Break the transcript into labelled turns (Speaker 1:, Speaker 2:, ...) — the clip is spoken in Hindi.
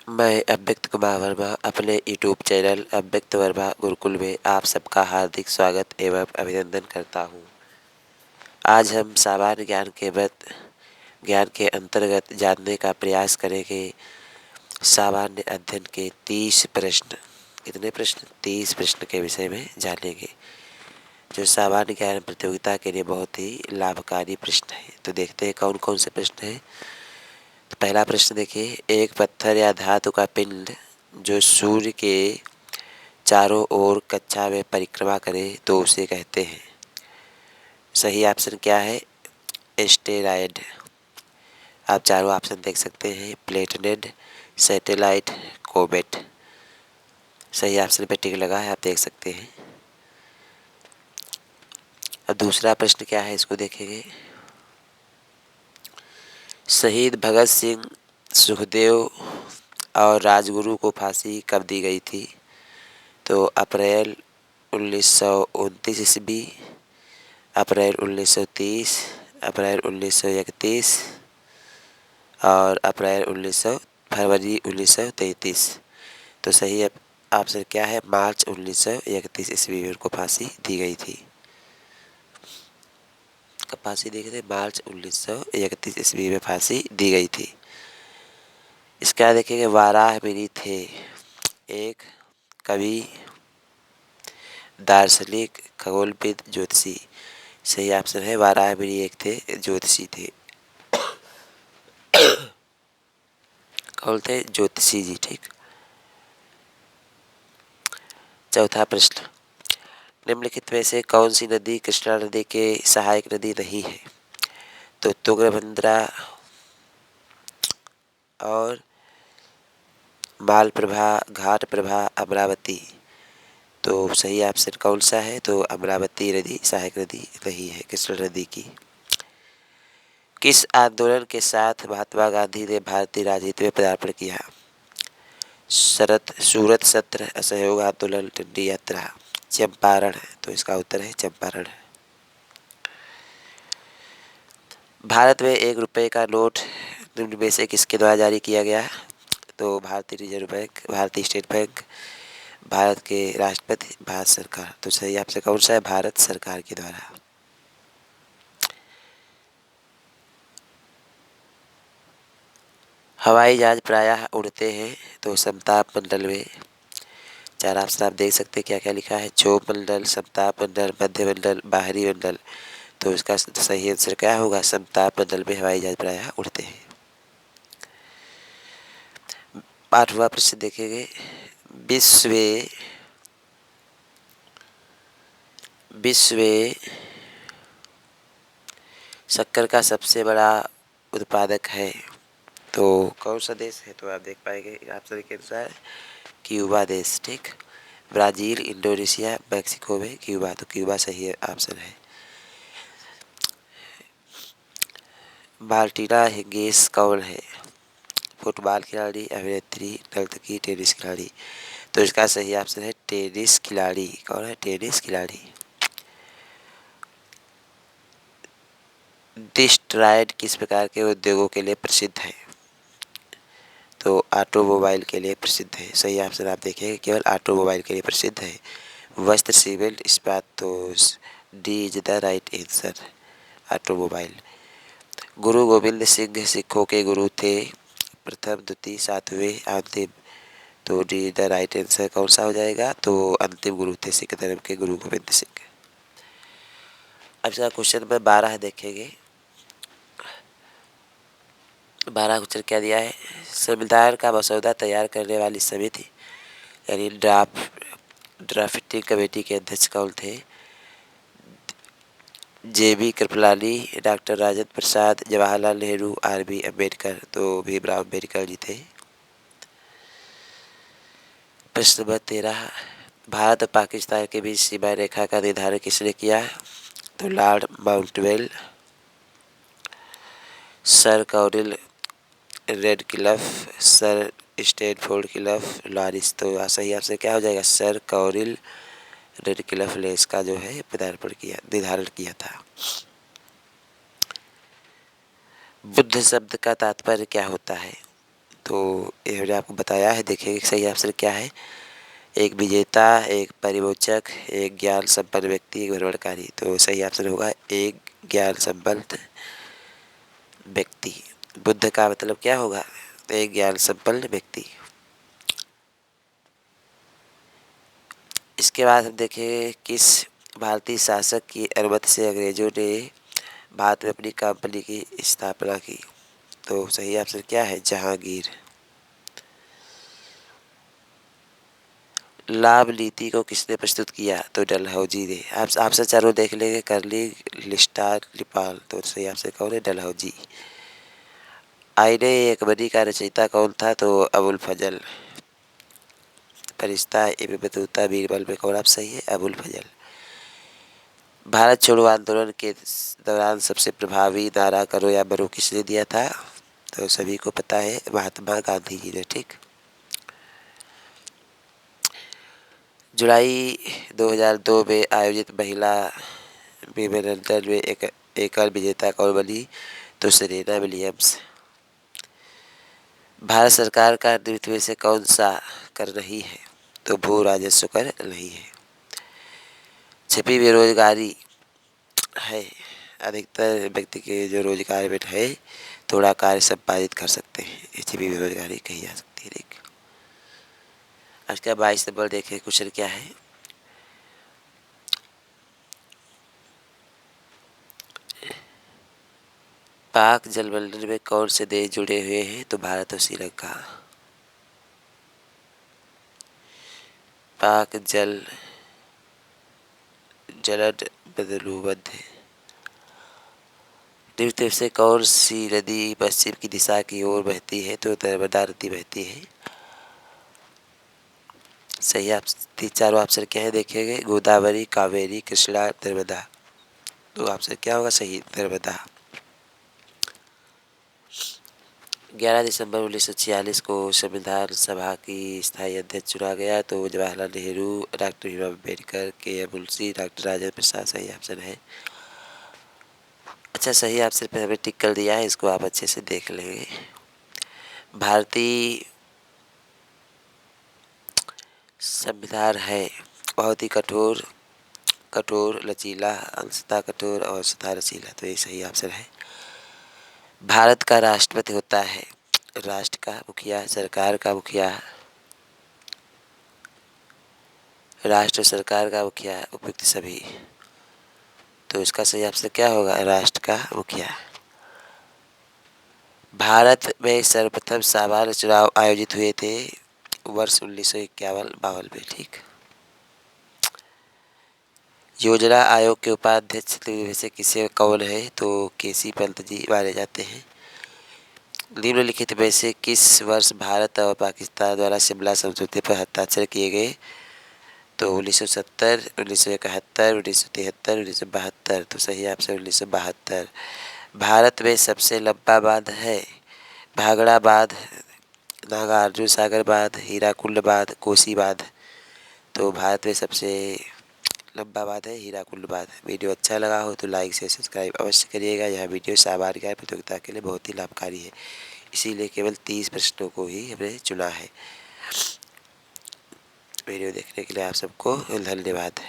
Speaker 1: मैं अव्यक्त कुमार वर्मा अपने यूट्यूब चैनल अव्यक्त वर्मा गुरुकुल में आप सबका हार्दिक स्वागत एवं अभिनंदन करता हूँ। आज हम सामान्य ज्ञान के अंतर्गत जानने का प्रयास करेंगे सामान्य अध्ययन के 30 प्रश्न। कितने प्रश्न? 30 प्रश्न के विषय में जानेंगे, जो सामान्य ज्ञान प्रतियोगिता के लिए बहुत ही लाभकारी प्रश्न है। तो देखते हैं कौन कौन से प्रश्न हैं। तो पहला प्रश्न देखिए, एक पत्थर या धातु का पिंड जो सूर्य के चारों ओर कक्षा में परिक्रमा करे तो उसे कहते हैं। सही ऑप्शन क्या है? एस्टेरॉयड। आप चारों ऑप्शन देख सकते हैं, प्लेटनेड, सैटेलाइट, कोमेट। सही ऑप्शन पे टिक लगा है, आप देख सकते हैं। अब दूसरा प्रश्न क्या है, इसको देखेंगे। शहीद भगत सिंह, सुखदेव और राजगुरु को फांसी कब दी गई थी? तो अप्रैल 1929 ईस्वी, अप्रैल 1930, अप्रैल 1931 और फरवरी 1933। तो सही ऑप्शन क्या है? मार्च 1931 ईस्वी में उनको फांसी दी गई थी। कब फांसी दी गई थी? मार्च 1931 ईस्वी में फांसी दी गई थी। इसका देखेंगे, वाराहमिहिर थे एक कवि, दार्शनिक, खगोलविद, ज्योतिषी। सही ऑप्शन है वाराहमिहिर एक थे, ज्योतिषी थे। कौन थे? ज्योतिषी जी। ठीक। चौथा प्रश्न, निम्नलिखित में से कौन सी नदी कृष्णा नदी के सहायक नदी नहीं है? तो तुंगभद्रा और मालप्रभा, घाटप्रभा, अमरावती। तो सही ऑप्शन कौन सा है? तो अमरावती नदी सहायक नदी नहीं है कृष्णा नदी की। किस आंदोलन के साथ महात्मा गांधी ने भारतीय राजनीति में पदार्पण किया? सूरत सत्र, असहयोग आंदोलन, डंडी यात्रा, चंपारण। तो इसका उत्तर है चंपारण। भारत में 1 रुपये का नोट निम्न में से किसके द्वारा जारी किया गया? तो भारतीय रिजर्व बैंक, भारतीय स्टेट बैंक, भारत के राष्ट्रपति, भारत सरकार। तो सही आपसे कौन सा है? भारत सरकार के द्वारा। हवाई जहाज प्रायः उड़ते हैं तो समताप मंडल में। 4 ऑप्शन आप देख सकते हैं क्या क्या लिखा है। क्षोभ मंडल, समताप मंडल, मध्य मंडल, बाहरी मंडल। तो इसका सही आंसर क्या होगा? समताप मंडल में हवाई जहाज प्रायः उड़ते हैं। 8वां प्रश्न देखेंगे, विश्व शक्कर का सबसे बड़ा उत्पादक है तो कौन सा देश है? तो आप देख पाएंगे ऑप्शन के अनुसार क्यूबा देश। ठीक। ब्राज़ील, इंडोनेशिया, मैक्सिको में क्यूबा। तो क्यूबा सही ऑप्शन है। मार्टिना हिंगिस कौन है? फुटबॉल खिलाड़ी, अभिनेत्री, नर्तकी, टेनिस खिलाड़ी। तो इसका सही ऑप्शन है टेनिस खिलाड़ी। कौन है? टेनिस खिलाड़ी। डिस्ट्रॉयड किस प्रकार के उद्योगों के लिए प्रसिद्ध है? तो ऑटोमोबाइल के लिए प्रसिद्ध है। सही ऑप्शन आप देखेंगे, केवल ऑटोमोबाइल के लिए प्रसिद्ध है। वस्त्र, सीमेंट, इस्पात। तो D is the right answer, automobile. गुरु गोविंद सिंह सिखों के गुरु थे, प्रथम, द्वितीय, सातवें, अंतिम। तो डी द राइट आंसर कौन सा हो जाएगा? तो अंतिम गुरु थे सिख धर्म के गुरु गोविंद सिंह। अब इसका क्वेश्चन नंबर 12 देखेंगे। 12 क्वेश्चन क्या दिया है? संविधान का मसौदा तैयार करने वाली समिति यानी ड्राफ्टिंग कमेटी के अध्यक्ष कौन थे? JB Kripalani, doctor Rajendra Prasad, Jawaharlal Nehru, RB Ambedkar. तो भीमराव अम्बेडकर जी थे। प्रश्न नंबर 13, भारत और पाकिस्तान के बीच सीमा रेखा का निर्धारण किसने किया? तो Lord Mountbatten, sir Cyril Radcliffe, sir Stanford Cliff, Lawrence. तो सही आपसे क्या हो जाएगा? सर कॉरिल रेडक्लिफ ने इसका जो है निर्धारण किया था। बुद्ध शब्द का तात्पर्य क्या होता है? तो ये मैंने आपको बताया है। देखिए सही आंसर क्या है। एक विजेता, एक परिवोचक, एक ज्ञान संपन्न व्यक्ति, एक भ्रमणकारी। तो सही आंसर होगा एक ज्ञान संपन्न व्यक्ति। बुद्ध का मतलब क्या होगा? एक ज्ञान संपन्न व्यक्ति। इसके बाद हम देखें किस भारतीय शासक की अनुमति से अंग्रेजों ने भारत में अपनी कंपनी की स्थापना की। तो सही आंसर क्या है? जहांगीर। लाभ नीति को किसने प्रस्तुत किया? तो डलहौजी ने। आप आपसे चारों देख लेंगे, करली, लिस्टार, लिपाल। तो सही आंसर कौन है? डलहौजी। आईने अकबरी का रचयिता कौन था? तो अबुल फजल। फरिश्ता इब्न बतूता बीरबल में कौन आप सही है? अबुल फजल। भारत छोड़ो आंदोलन के दौरान सबसे प्रभावी नारा करो या मरो किसने दिया था? तो सभी को पता है, महात्मा गांधी जी ने। ठीक। जुलाई 2002 में आयोजित महिला विम्बलडन में एकल विजेता कौन बनी? तो सेरेना विलियम्स। भारत सरकार का नेतृत्व से कौन सा कर रही है? तो भू राजस्व कर रही है। छिपी बेरोजगारी है। अधिकतर व्यक्ति के जो रोजगार में है, थोड़ा कार्य संपादित कर सकते हैं, ये छिपी बेरोजगारी कही जा सकती है। ठीक। आज का 22 नंबर देखें क्वेश्चन क्या है। पाक जलबंधन में कौन से देश जुड़े हुए हैं? तो भारत और श्रीलंका। पाक जलद बंधुबद्ध निम्न से कौन सी नदी पश्चिम की दिशा की ओर बहती है? तो नर्मदा नदी बहती है। सही आप चारों ऑप्शन क्या है देखेंगे? गोदावरी, कावेरी, कृष्णा, नर्मदा। तो ऑप्शन क्या होगा सही? नर्मदा। 11 दिसंबर 1946 को संविधान सभा की स्थायी अध्यक्ष चुना गया। तो जवाहरलाल नेहरू, डॉक्टर भीमराव अम्बेडकर, के एम मुंशी, डॉक्टर राजेंद्र प्रसाद सही ऑप्शन है। अच्छा, सही ऑप्शन पर हमें टिक कर दिया है, इसको आप अच्छे से देख लेंगे। भारतीय संविधान है बहुत ही कठोर, लचीला, अंशतः कठोर और अंशतः लचीला। तो ये सही ऑप्शन है। भारत का राष्ट्रपति होता है राष्ट्र का मुखिया, सरकार का मुखिया, राष्ट्र सरकार का मुखिया, उपयुक्त सभी। तो इसका सही ऑप्शन क्या होगा? राष्ट्र का मुखिया। भारत में सर्वप्रथम सामान्य चुनाव आयोजित हुए थे वर्ष 1951-52 में। ठीक। योजना आयोग के उपाध्यक्ष में से किसे कौन है? तो केसी पंत जी माने जाते हैं। निम्नलिखित में से किस वर्ष भारत और पाकिस्तान द्वारा शिमला समझौते पर हस्ताक्षर किए गए? तो 1970, 1971, 1973, 1972। तो सही ऑप्शन 1972। भारत में सबसे लंबा बांध है भाखड़ा बांध, नागार्जुन सागर बांध, हीराकुंड बांध, कोसी बांध। तो भारत में सबसे लंबा बांध है हीराकुंड बांध। वीडियो अच्छा लगा हो तो लाइक से सब्सक्राइब अवश्य करिएगा। यह वीडियो सामान्य ज्ञान प्रतियोगिता के लिए बहुत ही लाभकारी है, इसीलिए केवल 30 प्रश्नों को ही हमने चुना है। वीडियो देखने के लिए आप सबको धन्यवाद।